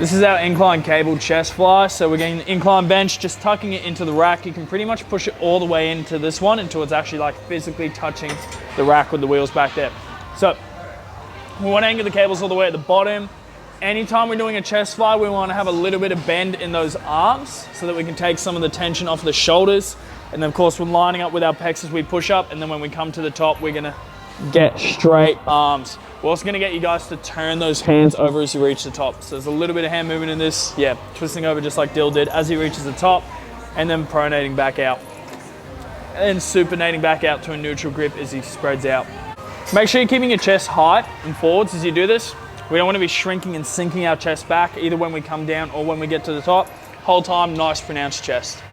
This is our incline cable chest fly. So we're getting the incline bench, just tucking it into the rack. You can pretty much push it all the way into this one until it's actually like physically touching the rack with the wheels back there. So we want to anchor the cables all the way at the bottom. Anytime we're doing a chest fly, we want to have a little bit of bend in those arms so that we can take some of the tension off the shoulders. And then of course, we're lining up with our pecs as we push up. And then when we come to the top, we're gonna get straight arms. We're also gonna get you guys to turn those hands over as you reach the top. So there's a little bit of hand movement in this. Yeah, twisting over just like Dill did as he reaches the top, and then pronating back out. And then supinating back out to a neutral grip as he spreads out. Make sure you're keeping your chest high and forwards as you do this. We don't want to be shrinking and sinking our chest back either when we come down or when we get to the top. Whole time, nice pronounced chest.